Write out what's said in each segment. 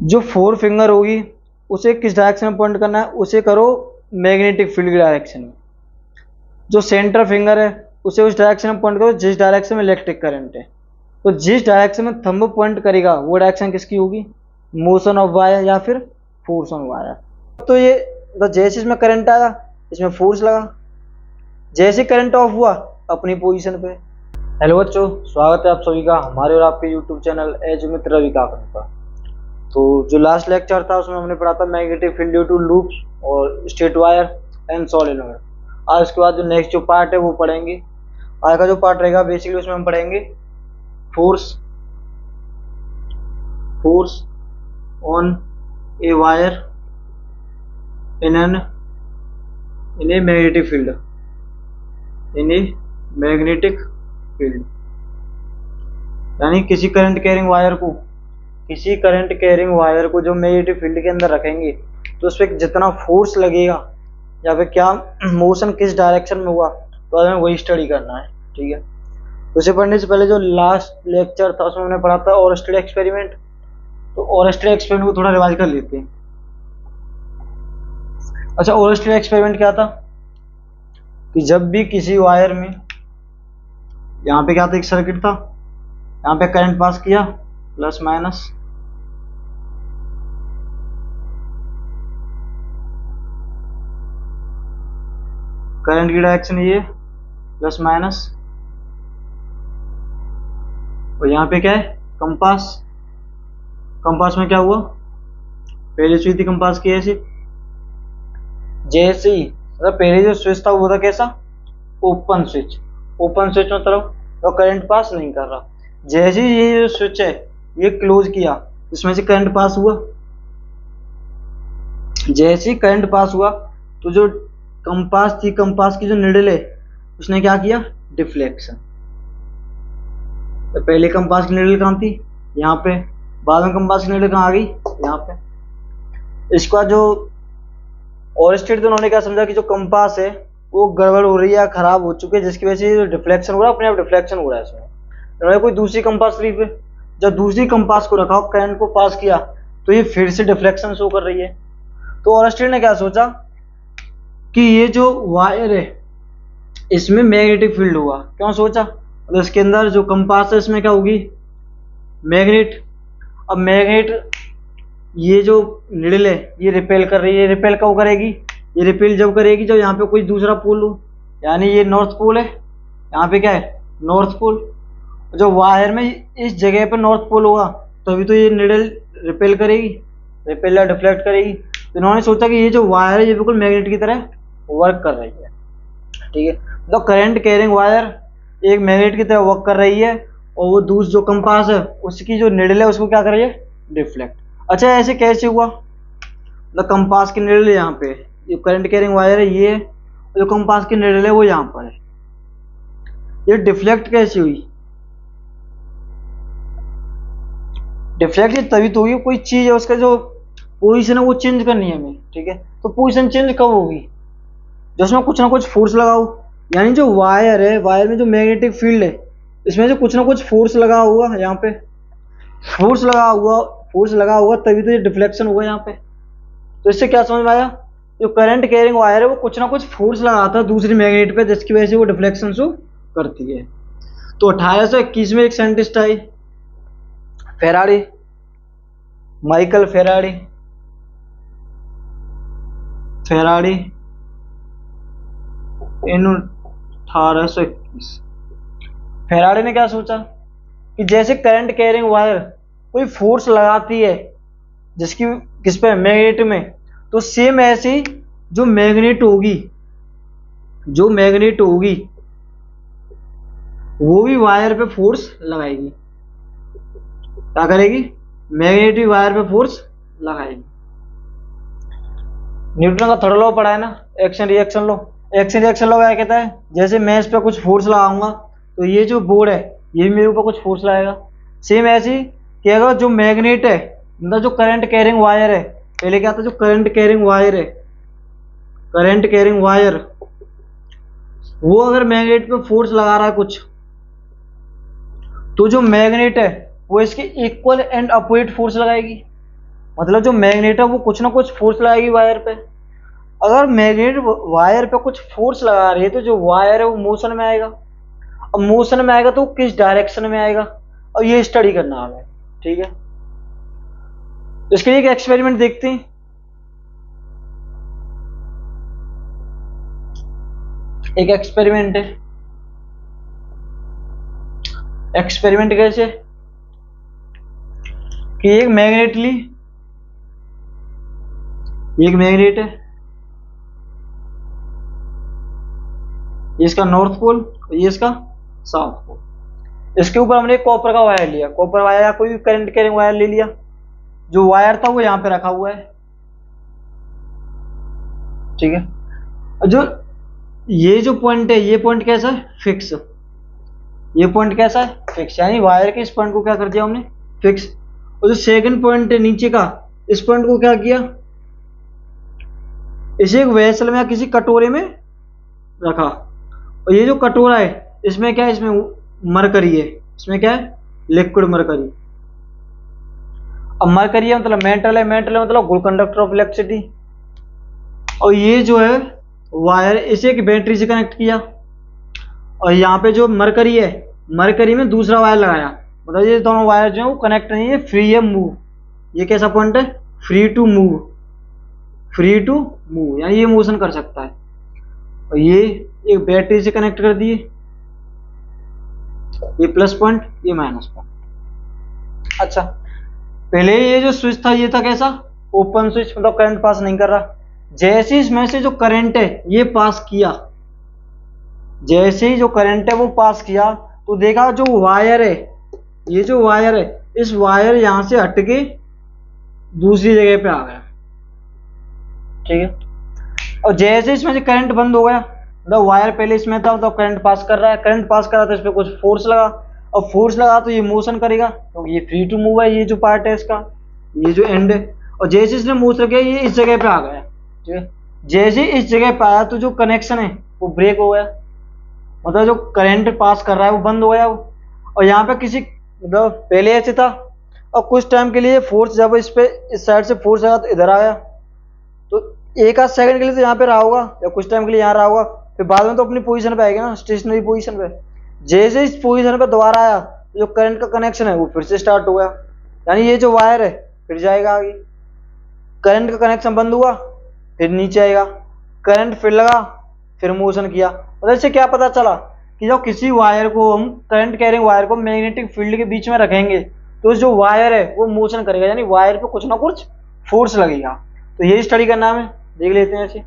जो four finger होगी उसे किस डायरेक्शन में पॉइंट करना है, उसे करो मैग्नेटिक फील्ड की डायरेक्शन में। जो सेंटर फिंगर है उसे उस डायरेक्शन में पॉइंट करो जिस डायरेक्शन में इलेक्ट्रिक करंट है। तो जिस डायरेक्शन में थंब पॉइंट करेगा वो डायरेक्शन किसकी होगी, मोशन ऑफ वायर या फिर फोर्स ऑन वायर। तो ये तो जैसे इसमें करंट आया इसमें फोर्स लगा, जैसे करंट ऑफ हुआ अपनी पोजीशन पे। हेलो बच्चों, स्वागत है आप सभी का हमारे और आपके YouTube channel edge with Ravi Kakan पर। तो जो लास्ट लेक्चर था उसमें हमने पढ़ा था magnetic field due to loops और स्ट्रेट वायर एंड सोलेनोइड। आज उसके बाद जो नेक्स्ट जो पार्ट है वो पढ़ेंगे। आज का जो पार्ट रहेगा बेसिकली उसमें हम पढ़ेंगे force on a wire in a magnetic field, in a magnetic field. यानी किसी करंट कैरिंग वायर को जो मैग्नेटिक फील्ड के अंदर रखेंगे तो उस पर जितना फोर्स लगेगा या फिर क्या मोशन किस डायरेक्शन में हुआ तो हमें वही स्टडी करना है। ठीक है, तो उसे पढ़ने से पहले जो लास्ट लेक्चर था उसमें हमने पढ़ा था ओरस्टेड एक्सपेरिमेंट। तो ओरस्टेड एक्सपेरिमेंट को थोड़ा रिवाइज कर लेते हैं। अच्छा, ओरस्टेड एक्सपेरिमेंट क्या था कि जब भी किसी वायर में, यहाँ पे क्या था, एक सर्किट था, यहाँ पे करंट पास किया प्लस माइनस, करंट की डायरेक्शन ये प्लस माइनस, और यहाँ पे क्या है कंपास। कंपास में क्या हुआ, पहले स्विच थी कंपास की ऐसी, जैसे ही मतलब पहले जो स्विच था वो था कैसा, ओपन स्विच। ओपन स्विच मतलब तो करंट पास नहीं कर रहा। जैसे ही ये जो स्विच है ये क्लोज किया इसमें से करंट पास हुआ, जैसे ही करंट पास हुआ तो जो कंपास थी, कंपास की जो निडल है उसने क्या किया, डिफ्लेक्शन। तो पहले कंपास की निडल कहाँ थी, यहाँ पे, बाद में कंपास की निडल कहाँ आ गई, यहाँ पे। इसके बाद जो ओरस्टेड, तो उन्होंने क्या समझा कि जो कंपास है वो गड़बड़ हो रही है, खराब हो चुके हैं, जिसकी वजह से जो डिफ्लेक्शन हो रहा है अपने आप डिफ्लेक्शन हो रहा है इसमें। उन्होंने कोई दूसरी कंपास ली, फिर जब दूसरी कंपास को रखा करंट को पास किया तो ये फिर से डिफ्लेक्शन शो कर रही है। तो ओरस्टेड ने क्या सोचा कि ये जो वायर है इसमें मैग्नेटिक फील्ड हुआ। क्यों सोचा, तो इसके अंदर जो कंपास है इसमें क्या होगी, मैग्नेट। अब मैग्नेट ये जो निडल है ये रिपेल कर रही है, रिपेल कब करेगी, ये रिपेल जब करेगी जब यहाँ पे कोई दूसरा पोल हो। यानी ये नॉर्थ पोल है, यहाँ पे क्या है नॉर्थ पोल। जो वायर में इस जगह पे नॉर्थ पोल होगा तभी तो ये निडल रिपेल करेगी, रिपेल या डिफ्लेक्ट करेगी। तो इन्होंने सोचा कि ये जो वायर है ये बिल्कुल मैग्नेट की तरह वर्क कर रही है। ठीक है, तो करंट कैरिंग वायर एक मैग्नेट की तरह वर्क कर रही है और वो दूसरी जो कंपास है उसकी जो निडल है उसको क्या कर रही है, डिफ्लेक्ट। अच्छा, ऐसे कैसे हुआ, मतलब कंपास की निडल यहाँ पे, ये करंट कैरिंग वायर है ये, जो कंपास की निडल है वो यहाँ पर है, ये डिफ्लेक्ट कैसे हुई। डिफ्लेक्ट ये तभी तो हुई, कोई चीज है उसका जो पोजीशन है वो चेंज करनी है हमें। ठीक है, तो पोजीशन चेंज कब होगी, जिसमें कुछ ना कुछ फोर्स लगाओ। यानी जो वायर है, वायर में जो मैग्नेटिक फील्ड है इसमें जो कुछ ना कुछ फोर्स लगा हुआ, यहाँ पे फोर्स लगा हुआ तभी तो ये डिफ्लेक्शन हुआ यहाँ पे। तो इससे क्या समझ में आया, जो करंट कैरिंग वायर है वो कुछ ना कुछ फोर्स लगाता है दूसरी मैग्नेट पे जिसकी वजह से वो डिफ्लेक्शन शो करती है। तो 1821 में एक साइंटिस्ट आई, फेराडी, माइकल फेराडी। इन 1821 फेराडी ने क्या सोचा कि जैसे करंट कैरिंग वायर कोई फोर्स लगाती है जिसकी किस पे, मैग्नेट में, तो सेम ऐसी जो मैग्नेट होगी वो भी वायर पे फोर्स लगाएगी। क्या करेगी, मैग्नेट भी वायर पे फोर्स लगाएगी। न्यूटन का थर्ड लॉ पढ़ा है ना, action reaction law. Action reaction law क्या कहता है, जैसे मैं इस पे कुछ फोर्स लगाऊंगा तो ये जो बोर्ड है ये भी मेरे ऊपर कुछ फोर्स लगाएगा। सेम ऐसी कि अगर जो मैग्नेट है, मतलब जो करंट कैरिंग वायर है, पहले क्या था, जो करंट कैरिंग वायर वो अगर मैग्नेट पे फोर्स लगा रहा है कुछ, तो जो मैग्नेट है वो इसके इक्वल एंड अपोजिट फोर्स लगाएगी। मतलब जो मैग्नेट है वो कुछ ना कुछ फोर्स लगाएगी वायर पे। अगर मैग्नेट वायर पे कुछ फोर्स लगा रही है तो जो वायर है वो मोशन में आएगा। अब मोशन में आएगा तो किस डायरेक्शन में आएगा, और ये स्टडी करना है हमें। ठीक है, तो इसके लिए एक एक्सपेरिमेंट देखते हैं। एक एक्सपेरिमेंट है। एक्सपेरिमेंट कैसे कि एक मैग्नेट ली, एक मैग्नेट है, ये इसका नॉर्थ पोल, ये इसका साउथ पोल। इसके ऊपर हमने एक कॉपर का वायर लिया, कॉपर वायर या कोई करंट कैरिंग वायर ले लिया। जो वायर था वो यहां पे रखा हुआ है। ठीक है, जो ये जो पॉइंट है, ये पॉइंट कैसा है, फिक्स। ये पॉइंट कैसा है, फिक्स, यानी वायर के इस पॉइंट को क्या कर दिया हमने, फिक्स। और जो सेकंड पॉइंट है नीचे का, इस पॉइंट को क्या किया, इसे एक वेसल में या किसी कटोरे में रखा। और ये जो कटोरा है इसमें क्या है, इसमें मरकरी है, इसमें क्या है, लिक्विड मरकरी। अब मरकरी है मतलब मेटल है, मेटल है मतलब गुड कंडक्टर ऑफ इलेक्ट्रिसिटी। और ये जो है वायर, इसे एक बैटरी से कनेक्ट किया, और यहाँ पे जो मरकरी है, मरकरी में दूसरा वायर लगाया। मतलब ये दोनों वायर जो है वो कनेक्ट नहीं है, फ्री है मूव। ये कैसा पॉइंट है, free to move, free to move, यानी ये मोशन कर सकता है। और ये एक बैटरी से कनेक्ट कर दिए, ये प्लस पॉइंट, ये माइनस पॉइंट। अच्छा, पहले ये जो स्विच था ये था कैसा, ओपन स्विच, मतलब करंट पास नहीं कर रहा। जैसे इसमें से जो करंट है ये पास किया, जैसे ही जो करंट है वो पास किया, तो देखा जो वायर है, ये जो वायर है, इस वायर यहां से हटके दूसरी जगह पे आ गया। ठीक है, और जैसे इसमें से करंट बंद हो गया, मतलब वायर पहले इसमें था तो करंट पास कर रहा है, करंट पास कर रहा था, इस पर कुछ फोर्स लगा, और फोर्स लगा तो ये मोशन करेगा, तो ये फ्री टू मूव है, ये जो पार्ट है इसका, ये जो एंड है। और जैसे इसने मोशन किया ये इस जगह पे आ गया। ठीक है, जैसे इस जगह पे आया तो जो कनेक्शन है वो ब्रेक हो गया, मतलब जो करंट पास कर रहा है वो बंद हो गया। और यहाँ पे किसी, मतलब पहले ऐसे था, और कुछ टाइम के लिए फोर्स जब इस पे, इस साइड से फोर्स आया तो इधर आया, तो एक आध सेकंड के लिए तो यहाँ पे रहा होगा, या कुछ टाइम के लिए यहाँ रहा होगा, फिर बाद में तो अपनी पोजीशन पे आएगा ना, स्टेशनरी पोजीशन पे। जैसे इस पोजीशन पे दोबारा आया, जो करंट का कनेक्शन है वो फिर से स्टार्ट हो गया, यानी ये जो वायर है फिर जाएगा आगे। करंट का कनेक्शन बंद हुआ, फिर नीचे आएगा, करंट फिर लगा, फिर मोशन किया। मतलब इससे क्या पता चला कि जब किसी वायर को हम, करंट कैरिंग वायर को मैग्नेटिक फील्ड के बीच में रखेंगे तो जो वायर है वो मोशन करेगा, यानी वायर पे कुछ ना कुछ फोर्स लगेगा। तो यही स्टडी का नाम है, देख लेते हैं ऐसे।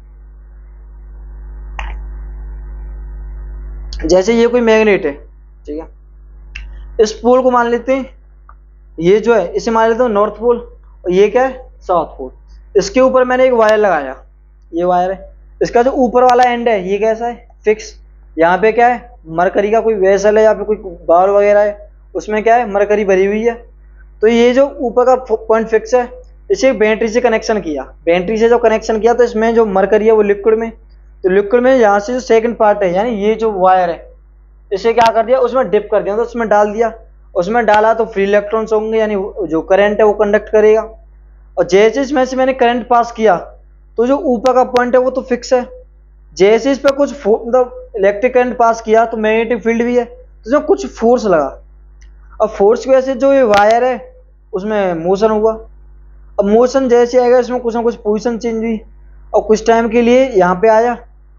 जैसे ये कोई मैग्नेट है, ठीक है, इस पोल को मान लेते हैं, ये जो है इसे मान लेते हैं नॉर्थ पोल, और ये क्या है, साउथ पोल। इसके ऊपर मैंने एक वायर लगाया, ये वायर है, इसका जो ऊपर वाला एंड है ये कैसा है, फिक्स। यहाँ पे क्या है, मरकरी का कोई वेसल है या फिर कोई बाल वगैरह है, उसमें क्या है, मरकरी भरी हुई है। तो ये जो ऊपर का पॉइंट फिक्स है, इसे बैटरी से कनेक्शन किया, बैटरी से जो कनेक्शन किया तो इसमें जो मरकरी है वो लिक्विड में, तो लिक्विड में यहाँ से जो सेकंड पार्ट है, यानी ये जो वायर है, इसे क्या कर दिया, उसमें डिप कर दिया, तो उसमें डाल दिया। उसमें डाला तो फ्री इलेक्ट्रॉन्स होंगे, यानी जो करंट है वो कंडक्ट करेगा। और जैसे इसमें से मैंने करंट पास किया तो जो ऊपर का पॉइंट है वो तो फिक्स है, जैसे इस पर कुछ मतलब इलेक्ट्रिक करंट पास किया तो मैग्नेटिक फील्ड भी है, तो इसमें कुछ फोर्स लगा। अब फोर्स की वजह से जो ये वायर है उसमें मोशन हुआ। अब मोशन जैसे आएगा इसमें कुछ ना कुछ पोजीशन चेंज हुई, और कुछ टाइम के लिए यहाँ पे आया,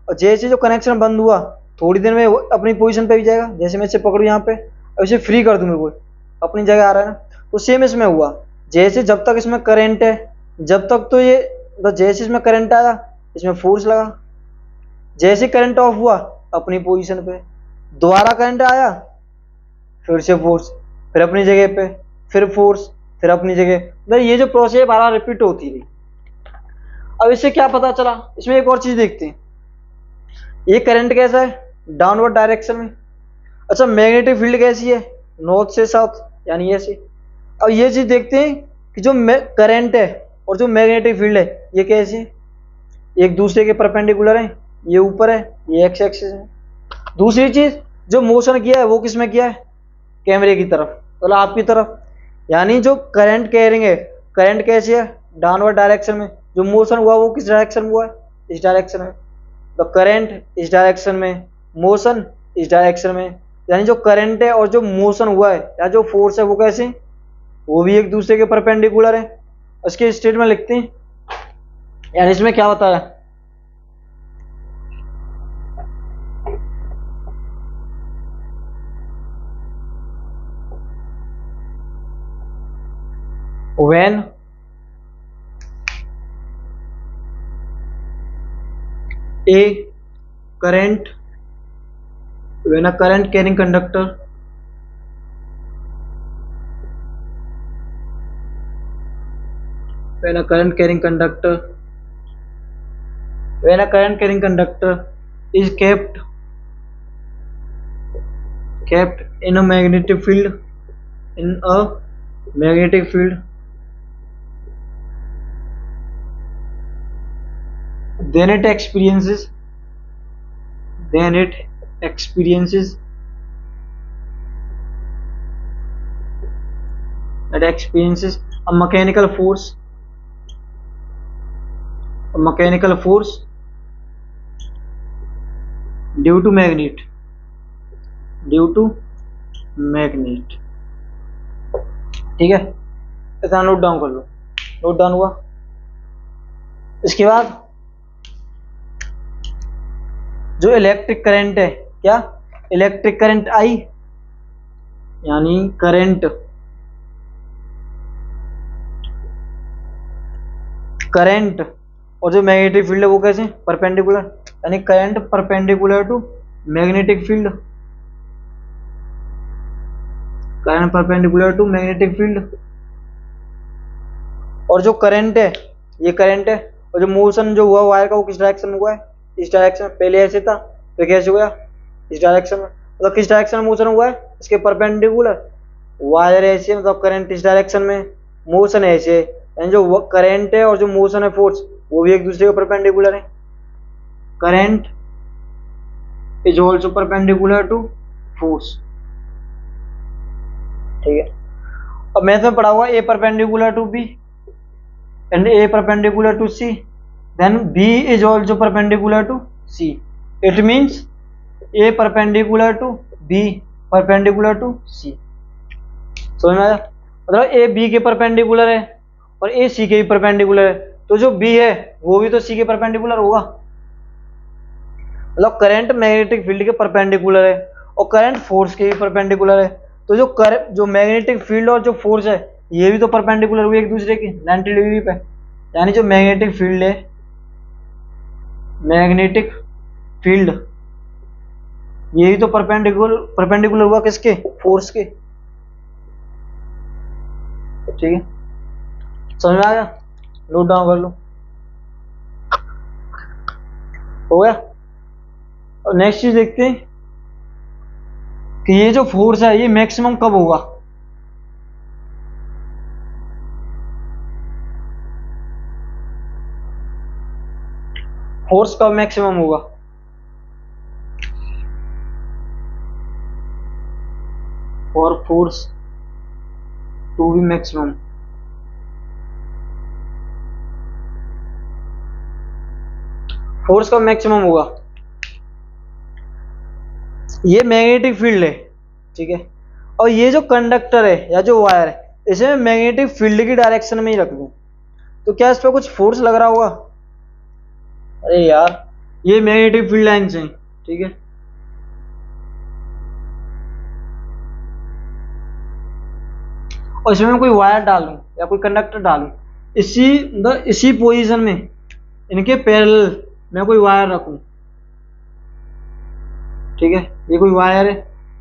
और जैसे जो कनेक्शन बंद हुआ थोड़ी देर में वो अपनी पोजीशन पे भी जाएगा। जैसे मैं इसे पकड़ूँ यहाँ पे, और इसे फ्री कर दूँ, मेरे को अपनी जगह आ रहा है ना, तो सेम इसमें हुआ। जैसे जब तक इसमें करंट है, जब तक तो ये, मतलब जैसे इसमें करंट आया इसमें फोर्स लगा, जैसे करंट ऑफ हुआ अपनी पोजीशन पे, दोबारा करंट आया, फिर से फोर्स, फिर अपनी जगह पे, फिर फोर्स, फिर अपनी जगह। मतलब ये जो प्रोसेस बार बार रिपीट होती रही। अब इससे क्या पता चला, इसमें एक और चीज देखते हैं, ये करंट कैसा है, डाउनवर्ड डायरेक्शन में। अच्छा, मैग्नेटिक फील्ड कैसी है, नॉर्थ से साउथ, यानी ऐसे। अब ये चीज देखते हैं कि जो करंट है और जो मैग्नेटिक फील्ड है ये कैसे है, एक दूसरे के परपेंडिकुलर है, ये ऊपर है, ये एक्स एक्सिस है। दूसरी चीज, जो मोशन किया है वो किस में किया है, कैमरे की तरफ, मतलब आपकी तरफ, यानी जो करंट कैरिंग है, करंट कैसी है, डाउनवर्ड डायरेक्शन में, जो मोशन हुआ वो किस डायरेक्शन में हुआ है, इस डायरेक्शन में। द करंट इस डायरेक्शन में, मोशन इस डायरेक्शन में, यानी जो करंट है और जो मोशन हुआ है या जो फोर्स है वो कैसे, वो भी एक दूसरे के परपेंडिकुलर है। उसके स्टेट में लिखते हैं, यानी इसमें क्या बताया, when a current when a current carrying conductor when a current carrying conductor when a current carrying conductor is kept in a magnetic field then it experiences a mechanical force due to magnet ठीक है, इतना note down कर लो। Note down हुआ। इसके बाद जो electric current है, क्या इलेक्ट्रिक करंट आई, यानी करंट और जो मैग्नेटिक फील्ड है वो कैसे परपेंडिकुलर, यानी current perpendicular to magnetic field, और जो करंट है ये करंट है, और जो मोशन जो हुआ वायर का वो किस डायरेक्शन में हुआ है, इस डायरेक्शन में। पहले ऐसे था फिर कैसे हुआ, इस डायरेक्शन में। मतलब किस डायरेक्शन में मोशन हुआ है, इसके परपेंडिकुलर। वायर ऐसे मतलब करंट इस डायरेक्शन में, मोशन ऐसे, यानी जो करंट है और जो मोशन है फोर्स वो भी एक दूसरे के परपेंडिकुलर है। Current is also perpendicular to force, ठीक है। अब मैथ में पढ़ा हुआ A perpendicular to B and A perpendicular to C, then B is also perpendicular to C. It means A perpendicular to B perpendicular to C. समझ में आया? मतलब A B के परपेंडिकुलर है और A C के भी परपेंडिकुलर है, तो जो B है वो भी तो C के परपेंडिकुलर होगा। मतलब करंट मैग्नेटिक फील्ड के परपेंडिकुलर है और करंट फोर्स के भी परपेंडिकुलर है, तो जो मैग्नेटिक फील्ड और जो फोर्स है ये भी तो परपेंडिकुलर हुए एक दूसरे के 90 डिग्री पे। यानी जो मैग्नेटिक फील्ड ये भी तो परपेंडिकुलर हुआ किसके, फोर्स के, ठीक है। समझ में आ गया? नोट डाउन कर लो, हो गया। और नेक्स्ट चीज देखते हैं कि ये जो फोर्स है ये मैक्सिमम कब होगा। फोर्स कब मैक्सिमम होगा, और force to be maximum, force कब मैक्सिमम होगा। ये मैग्नेटिक फील्ड है, ठीक है, और ये जो कंडक्टर है या जो वायर है इसे मैं मैग्नेटिक फील्ड की डायरेक्शन में ही रख दूं, तो क्या इस पर कुछ फोर्स लग रहा होगा। अरे यार ये मैग्नेटिक फील्ड लाइन्स हैं, ठीक है, और इसमें मैं कोई वायर डालूं या कोई कंडक्टर डालूं, इसी पोजीशन में इनके पैरेलल मैं कोई वायर रखूं, ठीक है, ये कोई वायर है,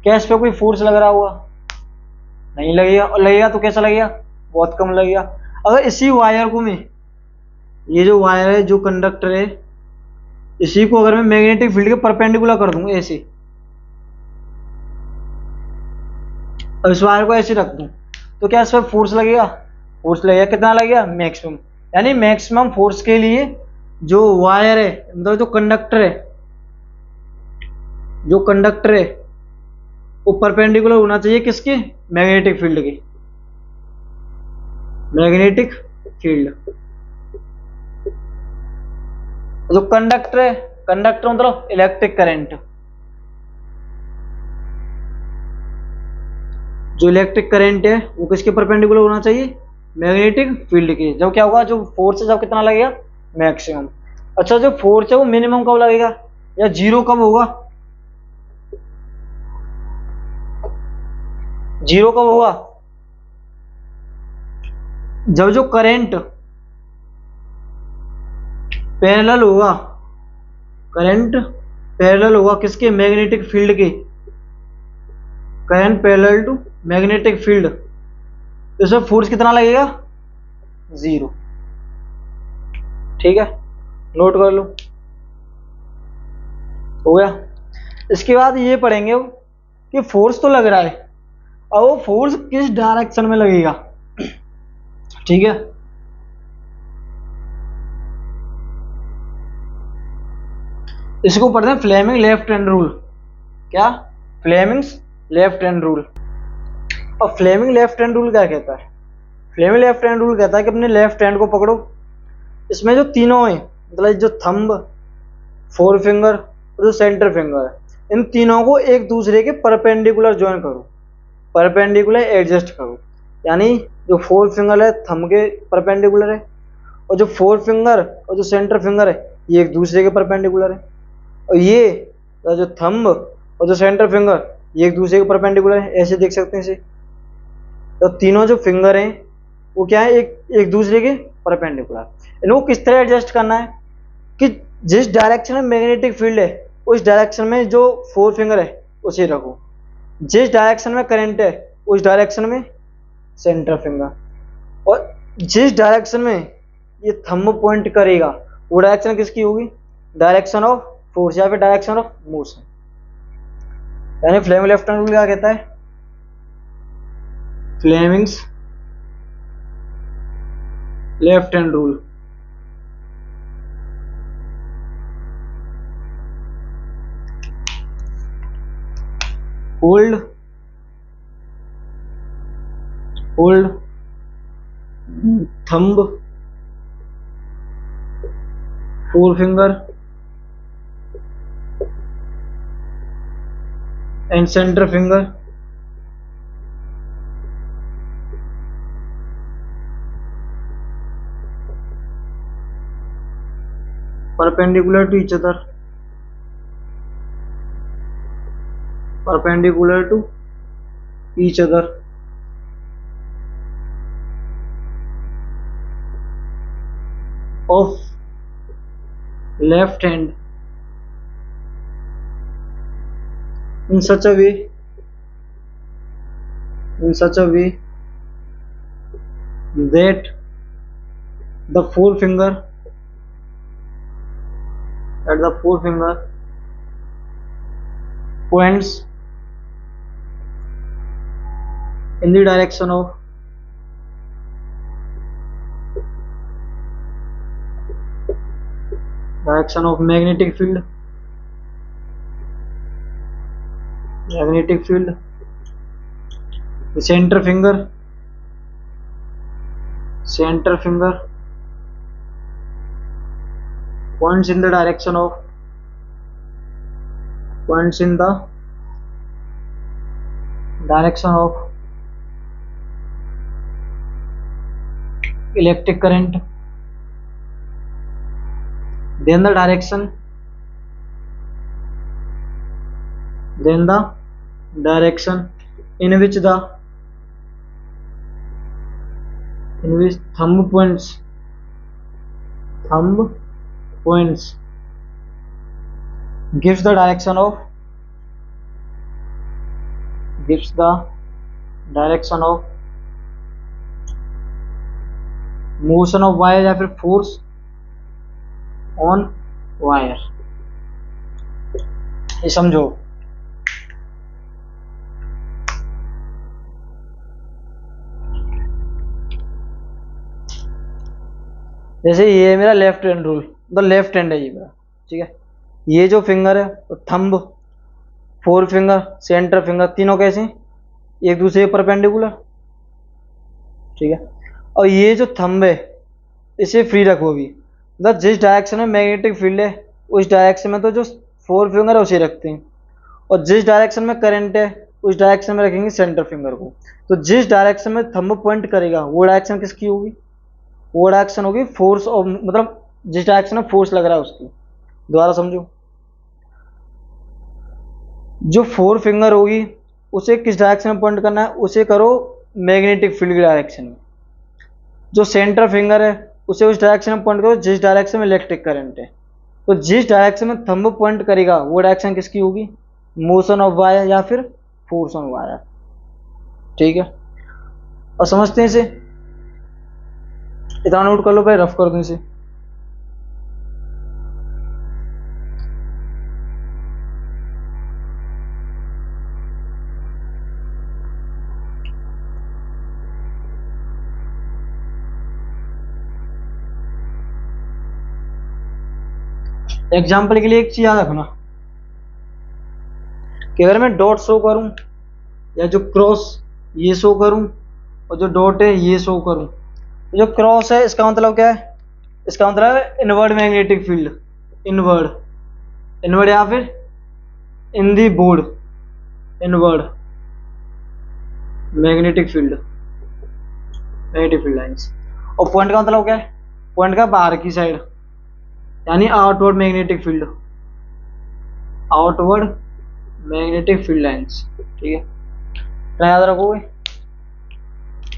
क्या इस पर कोई फोर्स लग रहा होगा, नहीं लगेगा, और लगेगा तो कैसा लगेगा, बहुत कम लगेगा। अगर इसी वायर को मैं, ये जो वायर है जो कंडक्टर है इसी को अगर मैं मैग्नेटिक फील्ड के परपेंडिकुलर कर दूं ऐसे, और इस वायर को ऐसे रख दूं, तो क्या इस पर फोर्स लगेगा, फोर्स लगेगा, कितना लगेगा, मैक्सिमम। यानी मैक्सिमम फोर्स के लिए जो वायर है मतलब जो कंडक्टर है वो परपेंडिकुलर होना चाहिए किसके, मैग्नेटिक फील्ड के, मैग्नेटिक फील्ड। जो कंडक्टर है, कंडक्टर मतलब इलेक्ट्रिक करंट, जो इलेक्ट्रिक करंट है वो किसके परपेंडिकुलर होना चाहिए, मैग्नेटिक फील्ड के। जब क्या होगा, जो फोर्स है जब कितना लगेगा, मैक्सिमम। अच्छा, जो फोर्स है वो मिनिमम कब लगेगा या जीरो कब होगा, जीरो कब होगा, जब जो करंट पैरेलल होगा, करंट पैरेलल होगा किसके, मैग्नेटिक फील्ड के, current parallel to magnetic field, तो इसमें फोर्स कितना लगेगा, जीरो। ठीक है, नोट कर लो, हो गया। इसके बाद ये पढ़ेंगे कि फोर्स तो लग रहा है, अब वो फोर्स किस डायरेक्शन में लगेगा। ठीक है, इसको पढ़ते हैं फ्लेमिंग लेफ्ट हैंड रूल। क्या, फ्लेमिंग्स लेफ्ट हैंड रूल। और फ्लेमिंग लेफ्ट हैंड रूल क्या कहता है, फ्लेमिंग लेफ्ट हैंड रूल कहता है कि अपने लेफ्ट हैंड को पकड़ो, इसमें जो तीनों है, मतलब जो थंब, फोर फिंगर और जो सेंटर फिंगर है, इन तीनों को एक दूसरे के परपेंडिकुलर ज्वाइन करो, परपेंडिकुलर एडजस्ट करो। यानी जो फोर फिंगर है थंब के परपेंडिकुलर है, और जो फोर फिंगर और जो सेंटर फिंगर है ये एक दूसरे के परपेंडिकुलर है, और ये जो थंब और जो सेंटर फिंगर ये एक दूसरे के परपेंडिकुलर है। ऐसे देख सकते हैं इसे, तो तीनों जो फिंगर हैं वो क्या है, एक दूसरे के परपेंडिकुलर। इनको किस तरह एडजस्ट करना है कि जिस डायरेक्शन में मैग्नेटिक फील्ड है उस डायरेक्शन में जो फोर फिंगर है उसे रखो, जिस डायरेक्शन में करंट है उस डायरेक्शन में सेंटर फिंगर, और जिस डायरेक्शन में ये थंब पॉइंट करेगा वो डायरेक्शन किसकी होगी, डायरेक्शन ऑफ फोर्स या फिर डायरेक्शन ऑफ मोशन। यानी फ्लेमिंग लेफ्ट हैंड रूल क्या कहता है, Fleming's left hand rule, hold thumb, forefinger and center finger perpendicular to each other, perpendicular to each other, of left hand in such a way that the forefinger points in the direction of magnetic field, the center finger points in the direction of electric current, then the direction in which thumb points gives the direction of motion of wire या फिर force on wire। ये समझो, जैसे ये मेरा left hand rule, तो left hand है ये मेरा, ठीक है। ये जो फिंगर है तो thumb, four finger, centre finger, तीनों कैसे एक दूसरे के परपेंडिकुलर, ठीक है। और ये जो थंब है इसे फ्री रखो अभी, मतलब जिस डायरेक्शन में मैग्नेटिक फील्ड है उस डायरेक्शन में तो जो फोर फिंगर है उसे रखते हैं, और जिस डायरेक्शन में करंट है उस डायरेक्शन में रखेंगे सेंटर फिंगर को। तो जिस डायरेक्शन में थंब पॉइंट करेगा वो डायरेक्शन किसकी होगी? वो डायरेक्शन होगी फोर्स, और मतलब जिस डायरेक्शन में फोर्स लग रहा है उसकी। दोबारा समझो, जो फोर फिंगर होगी उसे किस डायरेक्शन में पॉइंट करना है? उसे करो मैग्नेटिक फील्ड की डायरेक्शन में। जो सेंटर फिंगर है उसे उस डायरेक्शन में पॉइंट करो जिस डायरेक्शन में इलेक्ट्रिक करंट है। तो जिस डायरेक्शन में थंब पॉइंट करेगा वो डायरेक्शन किसकी होगी? मोशन ऑफ वायर या फिर फोर्स ऑन वायर। ठीक है, और समझते हैं इसे, इतना नोट कर लो भाई, रफ कर दो इसे। एग्जाम्पल के लिए एक चीज याद रखना कि अगर मैं डॉट शो करूं या जो क्रॉस ये शो करूं और जो डॉट है ये शो करूं, तो जो क्रॉस है इसका मतलब क्या है? इसका मतलब है inward magnetic field, inward, inward या फिर in the board, inward magnetic field, magnetic field lines. और पॉइंट का मतलब क्या है? पॉइंट का बाहर की साइड, यानी outward magnetic field, outward magnetic field lines. ठीक है, क्या याद रखोगे?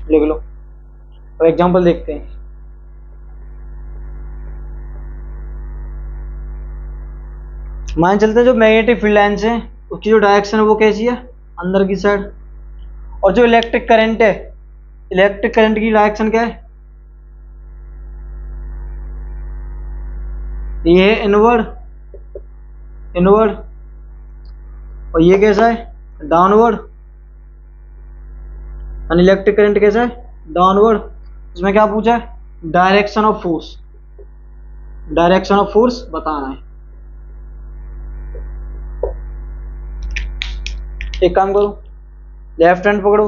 लिख लो। और एग्जांपल देखते हैं। मान चलते हैं जो मैग्नेटिक फील्ड लाइंस है उसकी जो डायरेक्शन है वो कैसी है? अंदर की साइड। और जो इलेक्ट्रिक करंट है, इलेक्ट्रिक करंट की डायरेक्शन क्या है? ये है इनवर्ड, इनवर्ड। और ये कैसा है? डाउनवर्ड। और इलेक्ट्रिक करंट कैसा है? डाउनवर्ड। इसमें क्या पूछा है? Direction of force, direction of force बताना है। एक काम करो, लेफ्ट हैंड पकड़ो।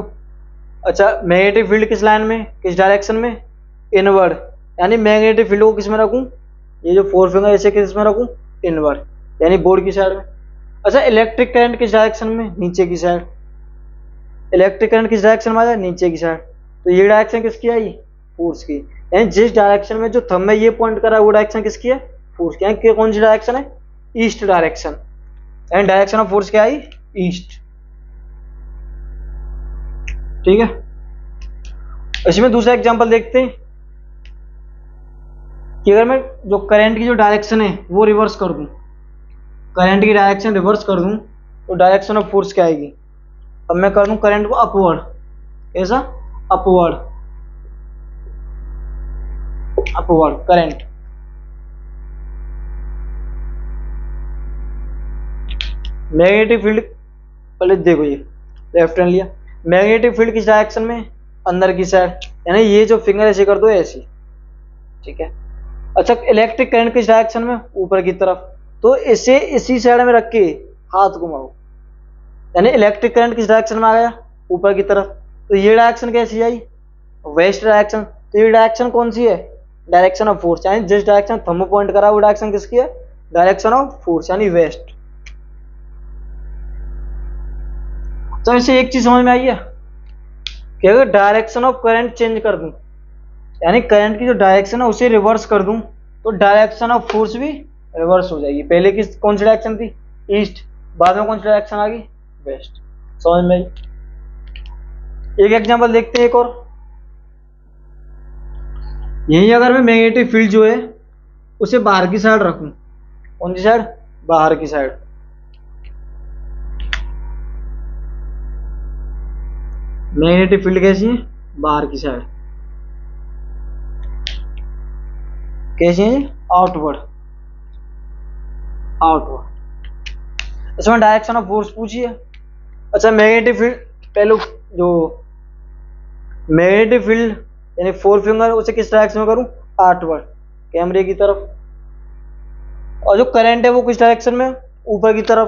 अच्छा, मैग्नेटिक फील्ड किस लाइन में, किस डायरेक्शन में? इनवर्ड। यानी मैग्नेटिक फील्ड को किस में रखूं? ये जो फोर फिंगर ऐसे किस में रखूं? इनवर्ड, यानी बोर्ड की साइड में। अच्छा, इलेक्ट्रिक करंट किस डायरेक्शन में? नीचे की साइड। इलेक्ट्रिक करंट किस डायरेक्शन में आ जाए? नीचे की साइड। तो ये डायरेक्शन किसकी आई? फोर्स की। यानी जिस डायरेक्शन में जो थंब है ये पॉइंट कर रहा है वो डायरेक्शन किसकी है? फोर्स की। यानी कौन सी डायरेक्शन है? East direction. यानी डायरेक्शन ऑफ फोर्स क्या आई? ईस्ट। ठीक है, इसमें दूसरा एग्जांपल देखते हैं कि अगर मैं जो करंट की जो डायरेक्शन है वो रिवर्स कर दूं, करंट की डायरेक्शन रिवर्स कर दूं तो डायरेक्शन ऑफ फोर्स क्या आएगी? अब मैं कर दूं करंट को अपवर्ड, ऐसा upward, upward current. Magnetic field पहले देखो, ये लेफ्ट हैंड लिया, मैग्नेटिक फील्ड किस डायरेक्शन में? अंदर की साइड। यानी ये जो फिंगर ऐसे कर दो ऐसी। ठीक है, अच्छा इलेक्ट्रिक करंट किस डायरेक्शन में? ऊपर की तरफ। तो इसे इसी साइड में रख के हाथ घुमाओ, यानी इलेक्ट्रिक करंट किस डायरेक्शन में आ गया? ऊपर की तरफ। तो ये डायरेक्शन कैसी आई? West direction. तो ये डायरेक्शन कौन सी है? Direction of force. यानी जिस डायरेक्शन थंब पॉइंट करा वो डायरेक्शन किसकी है? डायरेक्शन ऑफ फोर्स, यानी वेस्ट। तो इसे एक चीज समझ में आई है कि अगर डायरेक्शन ऑफ करंट चेंज कर दूं, यानी करंट की जो डायरेक्शन है उसे रिवर्स कर दूं, तो डायरेक्शन ऑफ फोर्स भी रिवर्स हो जाएगी। पहले की कौन सी डायरेक्शन थी? ईस्ट, बाद में कौन सी डायरेक्शन आ गई? वेस्ट। समझ में आई? एक एग्जांपल देखते हैं एक और। यही अगर मैं मैग्नेटिक फील्ड जो है उसे बाहर की साइड रखूं, कौन सी साइड? बाहर की साइड। मैग्नेटिक फील्ड कैसी है? बाहर की साइड। कैसी है? Outward, outward. इसमें डायरेक्शन ऑफ फोर्स पूछी है। अच्छा, मैग्नेटिक फील्ड पहले जो मैग्नेटिक फील्ड यानी फोर फिंगर उसे किस डायरेक्शन में करूं? आउटवर्ड, कैमरे की तरफ। और जो करंट है वो किस डायरेक्शन में? ऊपर की तरफ।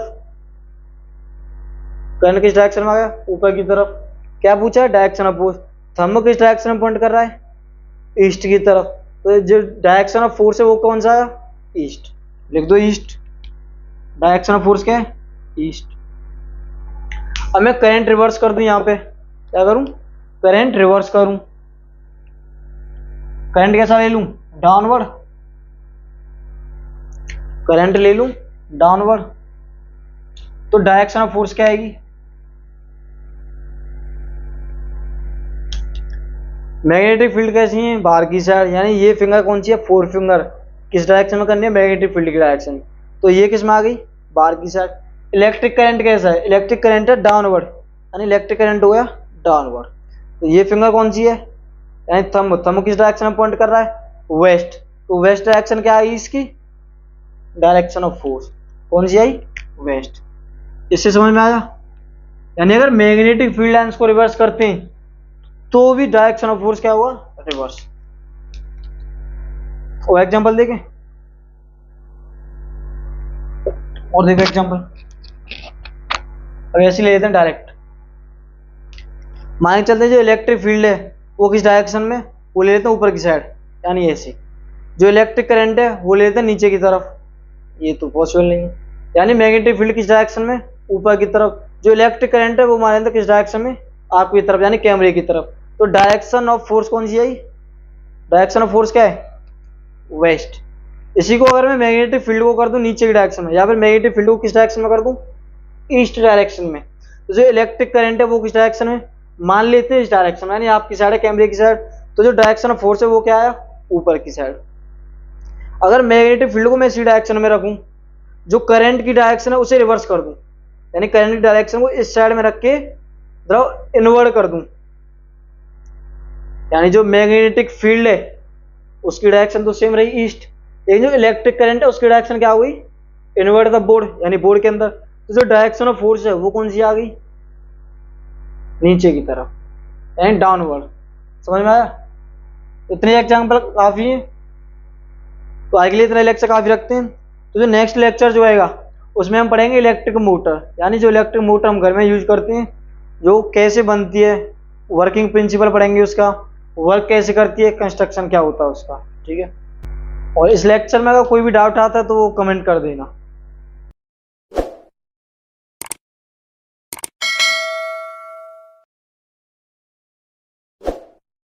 करंट किस डायरेक्शन में आ गया? ऊपर की तरफ। क्या पूछा है? Direction of force. थंब किस डायरेक्शन में पॉइंट कर रहा है? ईस्ट की तरफ। तो जो डायरेक्शन ऑफ फोर्स है वो कौन सा है, ईस्ट, लिख दो ईस्ट। डायरेक्शन ऑफ फोर्स क्या है, ईस्ट। अब मैं करंट रिवर्स कर दूं, यहाँ पे क्या करूं, करंट रिवर्स करूं। करंट कैसा ले लूं, डाउनवर्ड, करंट ले लूं डाउनवर्ड, तो डायरेक्शन ऑफ फोर्स क्या आएगी, मैग्नेटिक फील्ड कैसी है, बाहर की साइड, यानी ये फिंगर कौन सी है, फोर फिंगर, किस डायरेक्शन में करनी है, मैग्नेटिक फील्ड की डायरेक्शन, तो ये किस में आ गई, बाहर की साइड। इलेक्ट्रिक करंट कैसा है, इलेक्ट्रिक करंट है डाउनवर्ड, यानी इलेक्ट्रिक करंट हो गया डाउनवर्ड, तो ये फिंगर कौन सी है, यानी थंब, थंब किस डायरेक्शन में पॉइंट कर रहा है, वेस्ट, तो वेस्ट डायरेक्शन क्या आई इसकी, डायरेक्शन ऑफ फोर्स कौन सी आई, वेस्ट। इससे समझ में आया, यानी अगर मैग्नेटिक फील्ड लाइंस को रिवर्स करते हैं तो भी डायरेक्शन ऑफ फोर्स क्या हुआ, रिवर्स। और एग्जांपल देखें, और देखो एग्जांपल, अब ऐसे ले लेते हैं डायरेक्ट, मान के चलते हैं जो इलेक्ट्रिक फील्ड है वो किस डायरेक्शन में, वो ले लेते हैं ऊपर की साइड, यानी ऐसे। जो इलेक्ट्रिक करंट है वो ले लेते हैं नीचे की तरफ, ये तो पॉसिबल नहीं है, यानी मैग्नेटिक फील्ड किस डायरेक्शन में, ऊपर की तरफ। जो इलेक्ट्रिक करंट है वो मान लेते हैं किस डायरेक्शन में, आपकी तरफ, यानी कैमरे की तरफ, तो डायरेक्शन ऑफ फोर्स कौन सी आई, डायरेक्शन ऑफ फोर्स क्या है, वेस्ट। इसी को अगर मैं मैग्नेटिक फील्ड को कर दूं नीचे की डायरेक्शन में, या फिर मैग्नेटिक फील्ड को किस डायरेक्शन में कर दूं, ईस्ट डायरेक्शन में, तो जो इलेक्ट्रिक करंट है वो किस डायरेक्शन में, मान लेते हैं इस डायरेक्शन में, यानी आपकी साइड है कैमरे की साइड, तो जो डायरेक्शन ऑफ फोर्स है वो क्या आया, ऊपर की साइड। अगर मैग्नेटिक फील्ड को मैं इसी डायरेक्शन में रखूं, जो करंट की डायरेक्शन है उसे रिवर्स कर दूं, यानी करंट की डायरेक्शन को इस साइड में रख के इनवर्ट कर दूं, यानी जो मैग्नेटिक फील्ड है उसकी डायरेक्शन तो सेम रही ईस्ट, लेकिन जो इलेक्ट्रिक करंट है उसकी डायरेक्शन क्या हुई, इनवर्ट द बोर्ड, यानी बोर्ड के अंदर, तो जो डायरेक्शन ऑफ फोर्स है वो कौन सी आ गई, नीचे की तरफ, यानी डाउनवर्ड। समझ में आया, इतने एग्जाम्पल काफी है, तो आज के लिए इतना लेक्चर काफी रखते हैं। तो जो नेक्स्ट लेक्चर जो आएगा उसमें हम पढ़ेंगे इलेक्ट्रिक मोटर, यानी जो इलेक्ट्रिक मोटर हम घर में यूज करते हैं, जो कैसे बनती है, वर्किंग प्रिंसिपल पढ़ेंगे, उसका वर्क कैसे करती है, कंस्ट्रक्शन क्या होता है उसका, ठीक है। और इस लेक्चर में अगर कोई भी डाउट आता है तो वो कमेंट कर देना।